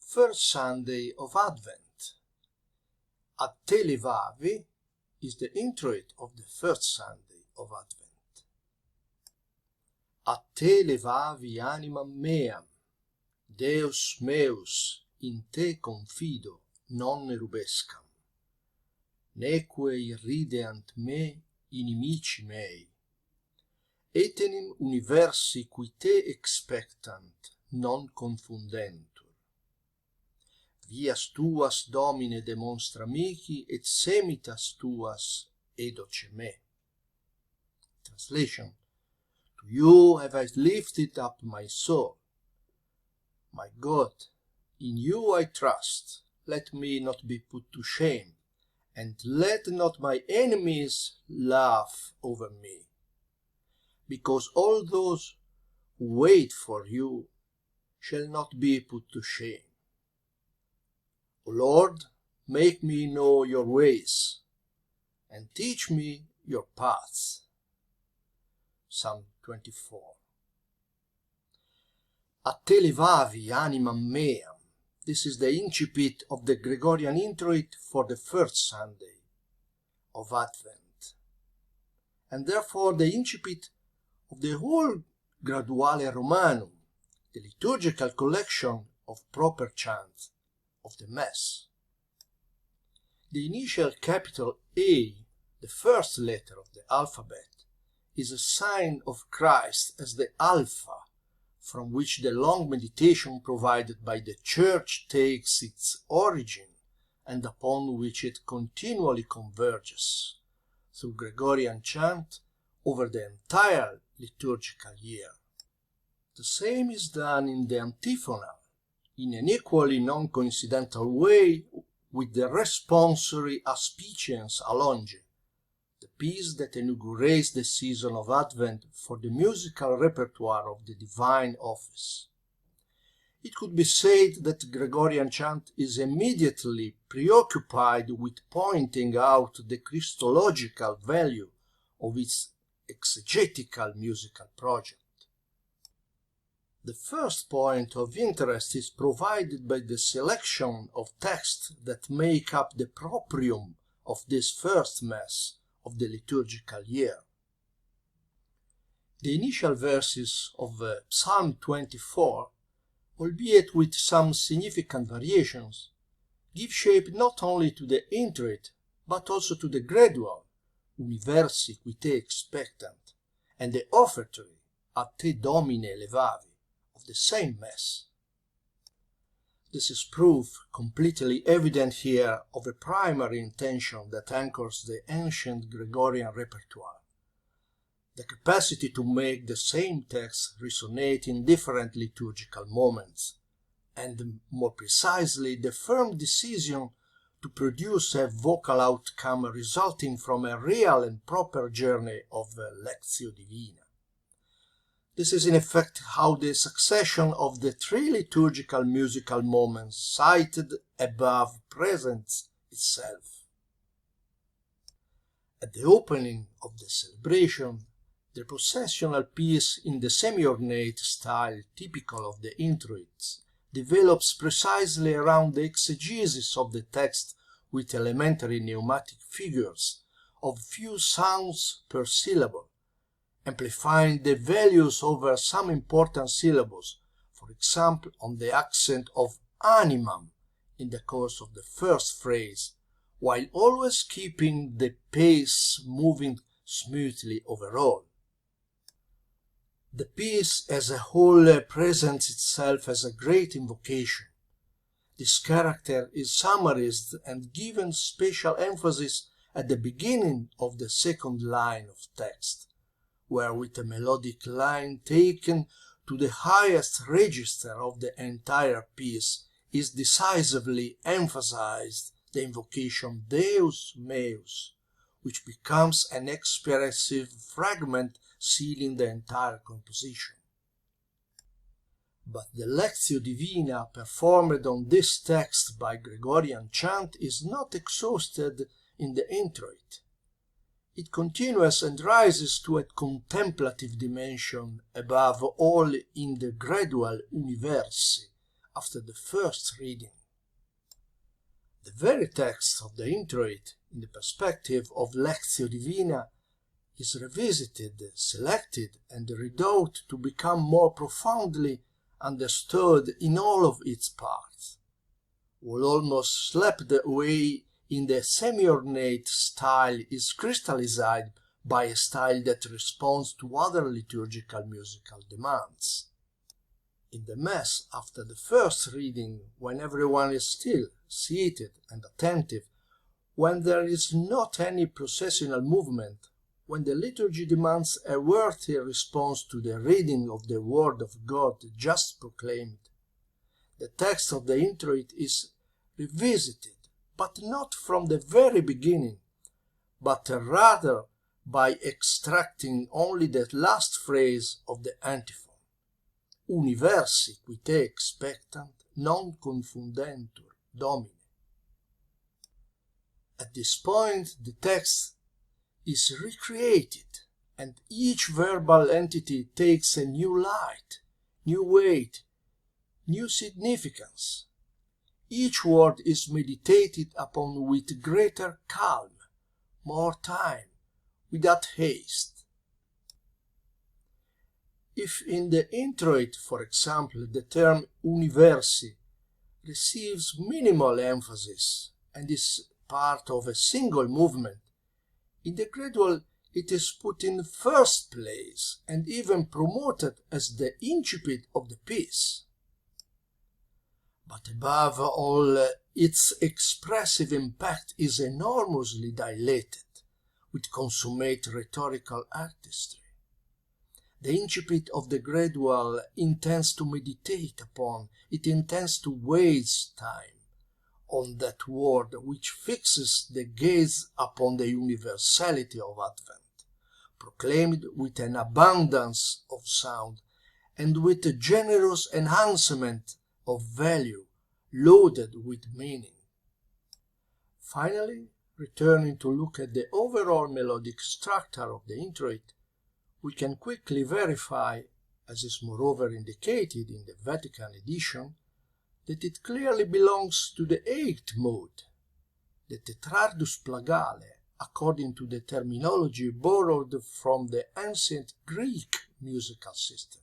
first Sunday of Advent. A te levavi is the introit of the first Sunday of Advent. A te levavi animam meam, Deus meus, in te confido non erubescam, neque irrideant me inimici mei, etenim universi qui te expectant non confundentur. Vias tuas, Domine, demonstra mihi, et semitas tuas edoce me. Translation: To you have I lifted up my soul. My God, in you I trust. Let me not be put to shame, and let not my enemies laugh over me. Because all those who wait for you shall not be put to shame. O Lord, make me know your ways, and teach me your paths. Psalm 24. A te levavi animam meam. This is the incipit of the Gregorian introit for the first Sunday of Advent, and therefore the incipit of the whole Graduale Romanum, the liturgical collection of proper chants of the Mass. The initial capital A, the first letter of the alphabet, is a sign of Christ as the Alpha, from which the long meditation provided by the Church takes its origin and upon which it continually converges through Gregorian chant over the entire liturgical year. The same is done in the antiphonal, in an equally non-coincidental way with the responsory Aspiciens Allonge, the piece that inaugurates the season of Advent for the musical repertoire of the Divine Office. It could be said that Gregorian chant is immediately preoccupied with pointing out the Christological value of its exegetical musical project. The first point of interest is provided by the selection of texts that make up the proprium of this first Mass of the liturgical year. The initial verses of Psalm 24, albeit with some significant variations, give shape not only to the introit but also to the gradual Universi qui te expectant and the offertory A te Domine levavi of the same Mass. This is proof completely evident here of a primary intention that anchors the ancient Gregorian repertoire: the capacity to make the same text resonate in different liturgical moments, and more precisely the firm decision to produce a vocal outcome resulting from a real and proper journey of Lectio Divina. This is in effect how the succession of the three liturgical musical moments cited above presents itself. At the opening of the celebration, the processional piece in the semi-ornate style typical of the introits develops precisely around the exegesis of the text with elementary neumatic figures of few sounds per syllable, amplifying the values over some important syllables, for example on the accent of animam in the course of the first phrase, while always keeping the pace moving smoothly overall. The piece as a whole presents itself as a great invocation. This character is summarized and given special emphasis at the beginning of the second line of text, where with a melodic line taken to the highest register of the entire piece is decisively emphasized the invocation Deus meus, which becomes an expressive fragment sealing the entire composition. But the Lectio Divina performed on this text by Gregorian chant is not exhausted in the introit. It continues and rises to a contemplative dimension above all in the gradual Universi after the first reading. The very text of the introit, in the perspective of Lectio Divina, is revisited, selected, and reduced to become more profoundly understood in all of its parts, while almost swept away in the semi-ornate style is crystallized by a style that responds to other liturgical musical demands. In the Mass, after the first reading, when everyone is still, seated and attentive, when there is not any processional movement, when the liturgy demands a worthy response to the reading of the Word of God just proclaimed, the text of the introit is revisited, but not from the very beginning, but rather by extracting only the last phrase of the antiphon. Universi qui te expectant non confundentur Domine. At this point, the text is recreated, and each verbal entity takes a new light, new weight, new significance. Each word is meditated upon with greater calm, more time, without haste. If in the introit, for example, the term universi receives minimal emphasis and is part of a single movement, in the gradual it is put in first place and even promoted as the incipit of the piece. But above all, its expressive impact is enormously dilated with consummate rhetorical artistry. The incipit of the gradual intends to meditate upon, it intends to waste time on that word which fixes the gaze upon the universality of Advent, proclaimed with an abundance of sound and with a generous enhancement of value, loaded with meaning. Finally, returning to look at the overall melodic structure of the introit, we can quickly verify, as is moreover indicated in the Vatican edition, that it clearly belongs to the eighth mode, the tetrardus plagale, according to the terminology borrowed from the ancient Greek musical system.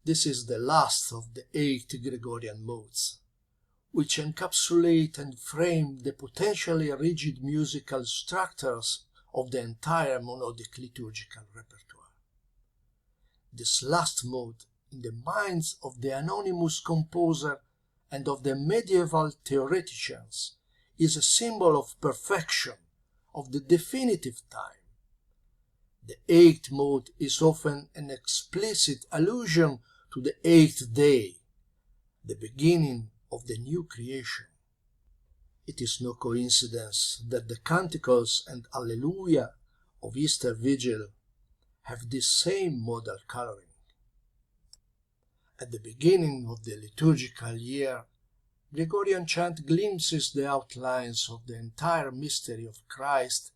This is the last of the 8 Gregorian modes, which encapsulate and frame the potentially rigid musical structures of the entire monodic liturgical repertoire. This last mode, in the minds of the anonymous composer and of the medieval theoreticians, is a symbol of perfection, of the definitive time. The 8th mode is often an explicit allusion to the 8th day, the beginning of the new creation. It is no coincidence that the canticles and Alleluia of Easter Vigil have this same modal coloring. At the beginning of the liturgical year, Gregorian Chant glimpses the outlines of the entire mystery of Christ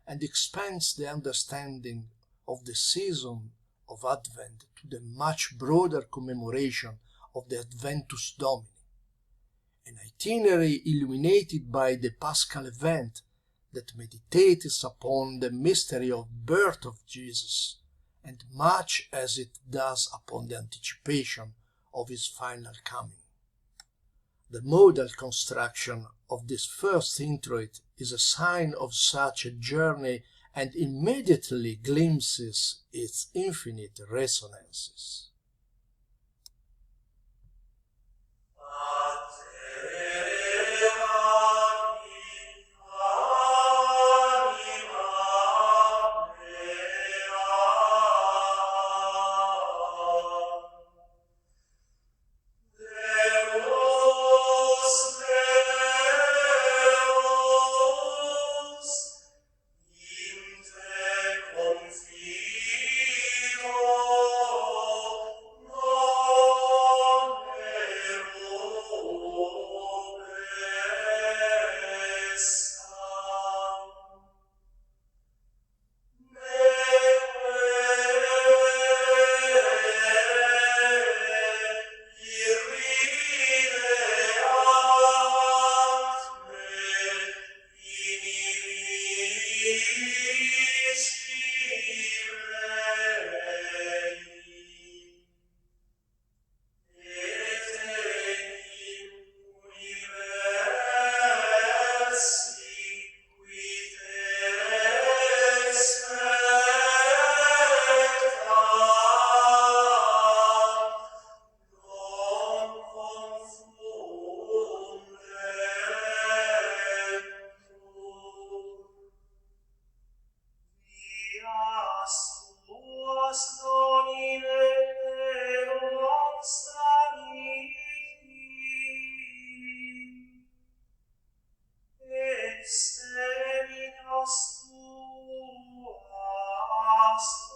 and expands the understanding of the season of Advent to the much broader commemoration of the Adventus Domini, an itinerary illuminated by the Paschal event that meditates upon the mystery of birth of Jesus, and much as it does upon the anticipation of his final coming. The modal construction of this first introit is a sign of such a journey and immediately glimpses its infinite resonances. exterminos tuas